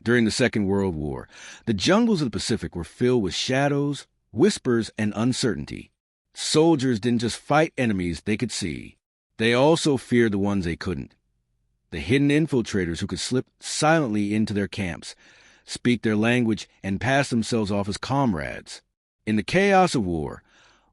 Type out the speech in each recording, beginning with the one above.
During the Second World War, the jungles of the Pacific were filled with shadows, whispers, and uncertainty. Soldiers didn't just fight enemies they could see. They also feared the ones they couldn't. The hidden infiltrators who could slip silently into their camps, speak their language, and pass themselves off as comrades. In the chaos of war,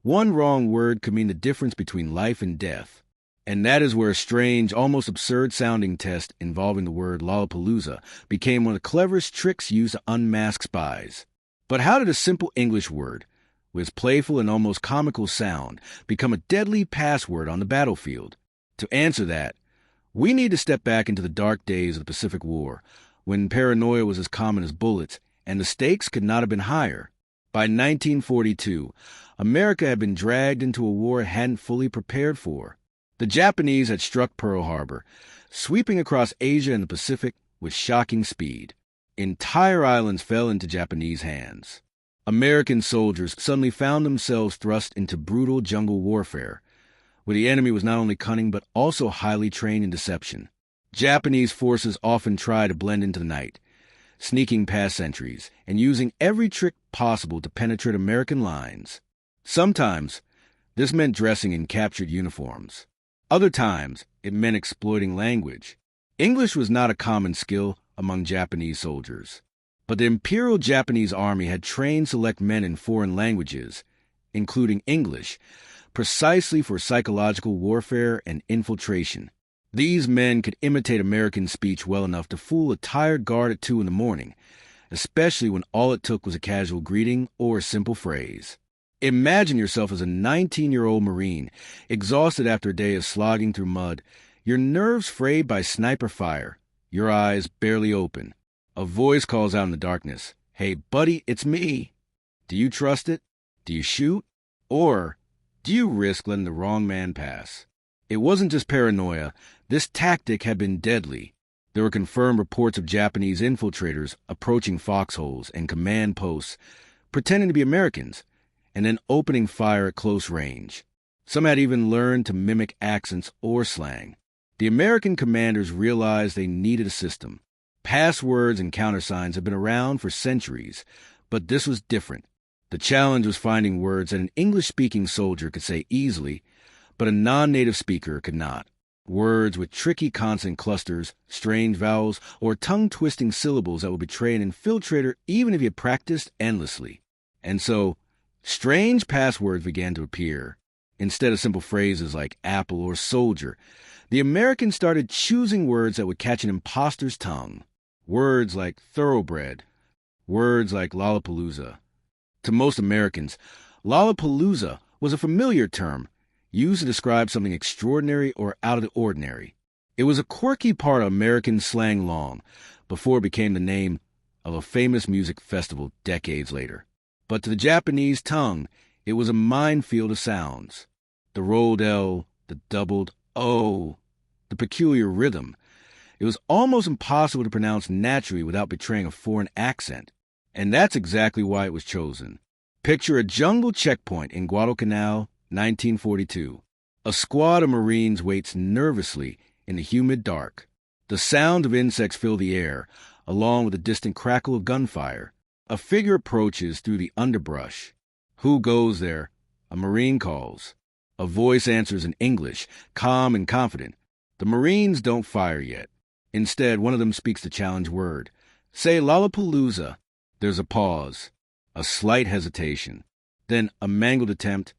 one wrong word could mean the difference between life and death. And that is where a strange, almost absurd-sounding test involving the word Lollapalooza became one of the cleverest tricks used to unmask spies. But how did a simple English word, with its playful and almost comical sound, become a deadly password on the battlefield? To answer that, we need to step back into the dark days of the Pacific War, when paranoia was as common as bullets, and the stakes could not have been higher. By 1942, America had been dragged into a war it hadn't fully prepared for. The Japanese had struck Pearl Harbor, sweeping across Asia and the Pacific with shocking speed. Entire islands fell into Japanese hands. American soldiers suddenly found themselves thrust into brutal jungle warfare, where the enemy was not only cunning but also highly trained in deception. Japanese forces often tried to blend into the night, sneaking past sentries and using every trick possible to penetrate American lines. Sometimes, this meant dressing in captured uniforms. Other times, it meant exploiting language. English was not a common skill among Japanese soldiers, but the Imperial Japanese Army had trained select men in foreign languages, including English, precisely for psychological warfare and infiltration. These men could imitate American speech well enough to fool a tired guard at 2 in the morning, especially when all it took was a casual greeting or a simple phrase. Imagine yourself as a 19-year-old Marine, exhausted after a day of slogging through mud, your nerves frayed by sniper fire, your eyes barely open. A voice calls out in the darkness, "Hey, buddy, it's me." Do you trust it? Do you shoot? Or do you risk letting the wrong man pass? It wasn't just paranoia. This tactic had been deadly. There were confirmed reports of Japanese infiltrators approaching foxholes and command posts, pretending to be Americans, and then opening fire at close range. Some had even learned to mimic accents or slang. The American commanders realized they needed a system. Passwords and countersigns had been around for centuries, but this was different. The challenge was finding words that an English-speaking soldier could say easily, but a non-native speaker could not. Words with tricky consonant clusters, strange vowels, or tongue-twisting syllables that would betray an infiltrator even if he had practiced endlessly. And so, strange passwords began to appear. Instead of simple phrases like apple or soldier, the Americans started choosing words that would catch an imposter's tongue. Words like thoroughbred, words like Lollapalooza. To most Americans, Lollapalooza was a familiar term, used to describe something extraordinary or out of the ordinary. It was a quirky part of American slang long before it became the name of a famous music festival decades later. But to the Japanese tongue, it was a minefield of sounds. The rolled L, the doubled O, the peculiar rhythm. It was almost impossible to pronounce naturally without betraying a foreign accent. And that's exactly why it was chosen. Picture a jungle checkpoint in Guadalcanal, 1942. A squad of Marines waits nervously in the humid dark. The sound of insects fill the air, along with the distant crackle of gunfire. A figure approaches through the underbrush. Who goes there? A Marine calls. A voice answers in English, calm and confident. The Marines don't fire yet. Instead, one of them speaks the challenge word. Say Lollapalooza. There's a pause, a slight hesitation, then a mangled attempt.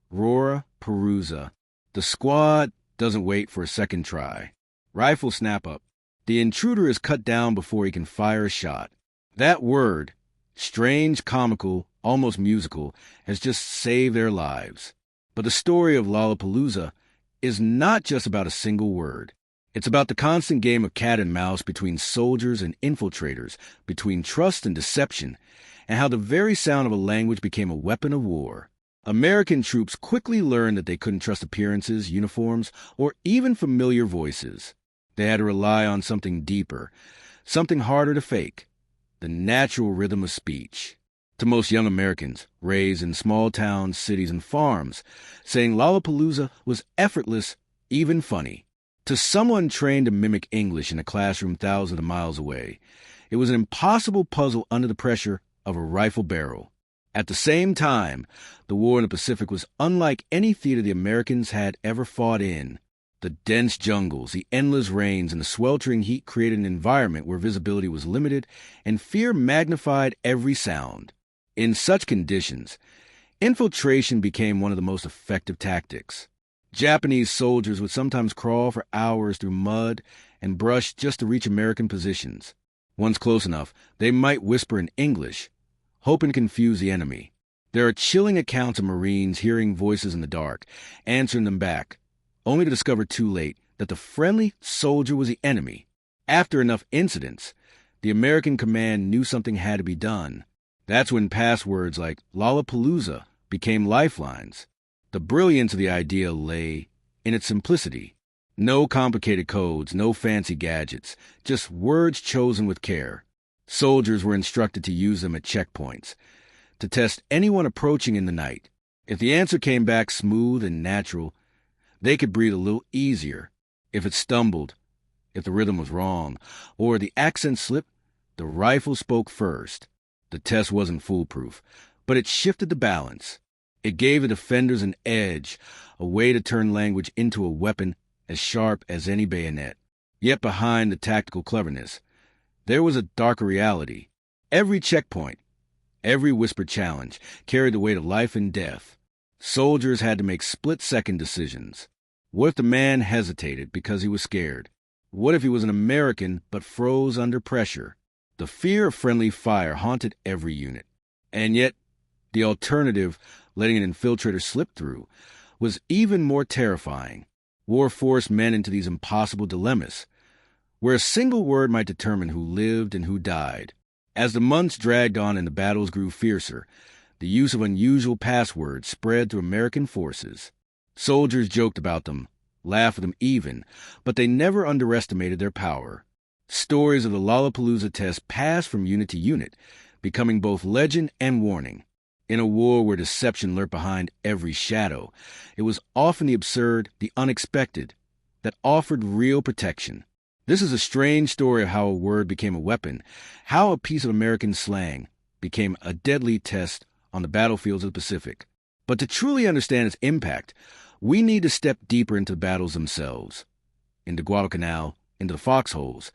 Rora Perusa. The squad doesn't wait for a second try. Rifle snap up. The intruder is cut down before he can fire a shot. That word, strange, comical, almost musical, has just saved their lives. But the story of Lollapalooza is not just about a single word. It's about the constant game of cat and mouse between soldiers and infiltrators, between trust and deception, and how the very sound of a language became a weapon of war. American troops quickly learned that they couldn't trust appearances, uniforms, or even familiar voices. They had to rely on something deeper, something harder to fake, the natural rhythm of speech. To most young Americans, raised in small towns, cities, and farms, saying Lollapalooza was effortless, even funny. To someone trained to mimic English in a classroom thousands of miles away, It was an impossible puzzle under the pressure of a rifle barrel. At the same time, the war in the Pacific was unlike any theater the Americans had ever fought in. The dense jungles, the endless rains, and the sweltering heat created an environment where visibility was limited and fear magnified every sound. In such conditions, infiltration became one of the most effective tactics. Japanese soldiers would sometimes crawl for hours through mud and brush just to reach American positions. Once close enough, they might whisper in English, hoping to confuse the enemy. There are chilling accounts of Marines hearing voices in the dark, answering them back, only to discover too late that the friendly soldier was the enemy. After enough incidents, the American command knew something had to be done. That's when passwords like Lollapalooza became lifelines. The brilliance of the idea lay in its simplicity. No complicated codes, no fancy gadgets, just words chosen with care. Soldiers were instructed to use them at checkpoints, to test anyone approaching in the night. If the answer came back smooth and natural, they could breathe a little easier. If it stumbled, if the rhythm was wrong, or the accent slipped, the rifle spoke first. The test wasn't foolproof, but it shifted the balance. It gave the defenders an edge, a way to turn language into a weapon as sharp as any bayonet. Yet behind the tactical cleverness, there was a darker reality. Every checkpoint, every whispered challenge, carried the weight of life and death. Soldiers had to make split-second decisions. What if the man hesitated because he was scared? What if he was an American but froze under pressure? The fear of friendly fire haunted every unit. And yet, the alternative, letting an infiltrator slip through, was even more terrifying. War forced men into these impossible dilemmas, where a single word might determine who lived and who died. As the months dragged on and the battles grew fiercer, the use of unusual passwords spread through American forces. Soldiers joked about them, laughed at them even, but they never underestimated their power. Stories of the Lollapalooza test passed from unit to unit, becoming both legend and warning. In a war where deception lurked behind every shadow, it was often the absurd, the unexpected, that offered real protection. This is a strange story of how a word became a weapon, how a piece of American slang became a deadly test on the battlefields of the Pacific. But to truly understand its impact, we need to step deeper into the battles themselves, into Guadalcanal, into the foxholes,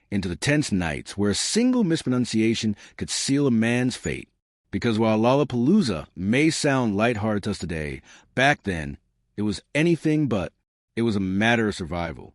into the tense nights where a single mispronunciation could seal a man's fate. Because while Lollapalooza may sound lighthearted to us today, back then, it was anything but. It was a matter of survival.